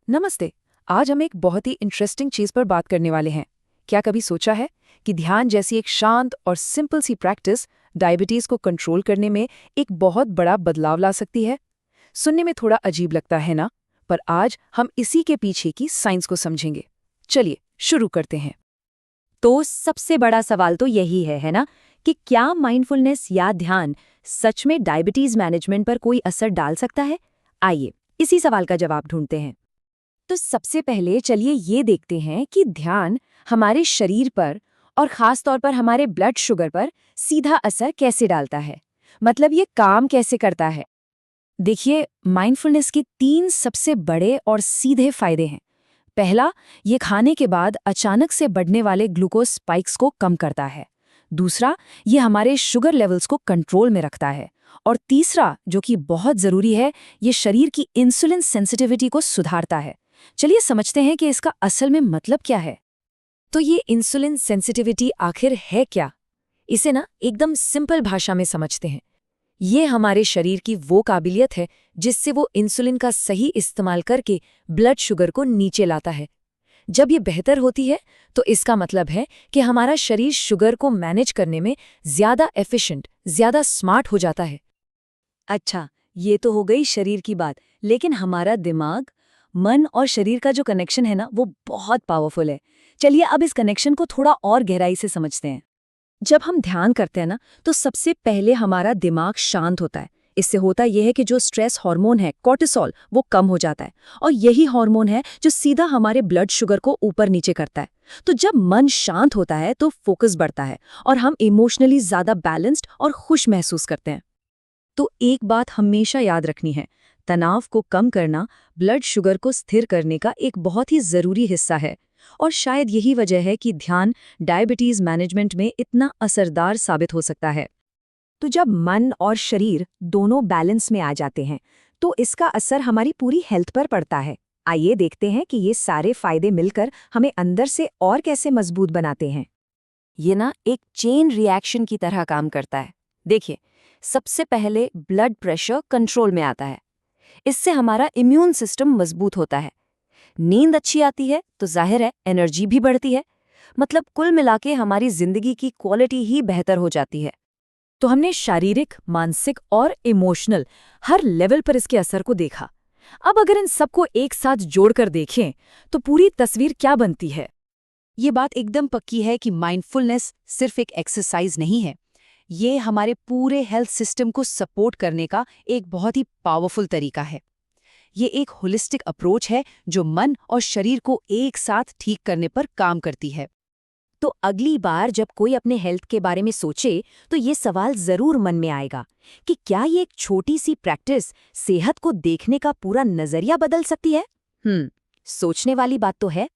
नमस्ते। आज हम एक बहुत ही इंटरेस्टिंग चीज पर बात करने वाले हैं। क्या कभी सोचा है कि ध्यान जैसी एक शांत और सिंपल सी प्रैक्टिस डायबिटीज को कंट्रोल करने में एक बहुत बड़ा बदलाव ला सकती है? सुनने में थोड़ा अजीब लगता है ना, पर आज हम इसी के पीछे की साइंस को समझेंगे। चलिए शुरू करते हैं। तो सबसे बड़ा सवाल तो यही है ना, कि क्या माइंडफुलनेस या ध्यान सच में डायबिटीज मैनेजमेंट पर कोई असर डाल सकता है? आइए इसी सवाल का जवाब ढूंढते हैं। तो सबसे पहले चलिए ये देखते हैं कि ध्यान हमारे शरीर पर और खास तौर पर हमारे ब्लड शुगर पर सीधा असर कैसे डालता है। मतलब ये काम कैसे करता है। देखिए, माइंडफुलनेस के 3 सबसे बड़े और सीधे फायदे हैं। पहला, ये खाने के बाद अचानक से बढ़ने वाले ग्लूकोज स्पाइक्स को कम करता है। दूसरा, ये हमारे शुगर लेवल्स को कंट्रोल में रखता है। और तीसरा, जो कि बहुत जरूरी है, ये शरीर की इंसुलिन सेंसिटिविटी को सुधारता है। चलिए समझते हैं कि इसका असल में मतलब क्या है। तो ये इंसुलिन सेंसिटिविटी आखिर है क्या? इसे ना एकदम सिंपल भाषा में समझते हैं। ये हमारे शरीर की वो काबिलियत है जिससे वो इंसुलिन का सही इस्तेमाल करके ब्लड शुगर को नीचे लाता है। जब ये बेहतर होती है तो इसका मतलब है कि हमारा शरीर शुगर को मैनेज करने में ज्यादा एफिशिएंट, ज्यादा स्मार्ट हो जाता है। अच्छा, ये तो हो गई शरीर की बात, लेकिन हमारा दिमाग, मन और शरीर का जो कनेक्शन है ना, वो बहुत पावरफुल है। चलिए अब इस कनेक्शन को थोड़ा और गहराई से समझते हैं। जब हम ध्यान करते हैं ना, तो सबसे पहले हमारा दिमाग शांत होता है। इससे होता यह है कि जो स्ट्रेस हार्मोन है, कॉर्टिसोल, वो कम हो जाता है। और यही हार्मोन है जो सीधा हमारे ब्लड शुगर को ऊपर नीचे करता है। तो जब मन शांत होता है तो फोकस बढ़ता है और हम इमोशनली ज्यादा बैलेंस्ड और खुश महसूस करते हैं। तो एक बात हमेशा याद रखनी है, तनाव को कम करना ब्लड शुगर को स्थिर करने का एक बहुत ही जरूरी हिस्सा है। और शायद यही वजह है कि ध्यान डायबिटीज मैनेजमेंट में इतना असरदार साबित हो सकता है। तो जब मन और शरीर दोनों बैलेंस में आ जाते हैं तो इसका असर हमारी पूरी हेल्थ पर पड़ता है। आइए देखते हैं कि ये सारे फायदे मिलकर हमें अंदर से और कैसे मजबूत बनाते हैं। ये ना एक चेन रिएक्शन की तरह काम करता है। देखिए, सबसे पहले ब्लड प्रेशर कंट्रोल में आता है। इससे हमारा इम्यून सिस्टम मजबूत होता है। नींद अच्छी आती है तो जाहिर है एनर्जी भी बढ़ती है। मतलब कुल मिलाके हमारी जिंदगी की क्वालिटी ही बेहतर हो जाती है। तो हमने शारीरिक, मानसिक और इमोशनल हर लेवल पर इसके असर को देखा। अब अगर इन सबको एक साथ जोड़कर देखें तो पूरी तस्वीर क्या बनती है? ये बात एकदम पक्की है कि माइंडफुलनेस सिर्फ एक एक्सरसाइज नहीं है। ये हमारे पूरे हेल्थ सिस्टम को सपोर्ट करने का एक बहुत ही पावरफुल तरीका है। ये एक होलिस्टिक अप्रोच है जो मन और शरीर को एक साथ ठीक करने पर काम करती है। तो अगली बार जब कोई अपने हेल्थ के बारे में सोचे तो ये सवाल जरूर मन में आएगा कि क्या ये एक छोटी सी प्रैक्टिस सेहत को देखने का पूरा नजरिया बदल सकती है। सोचने वाली बात तो है।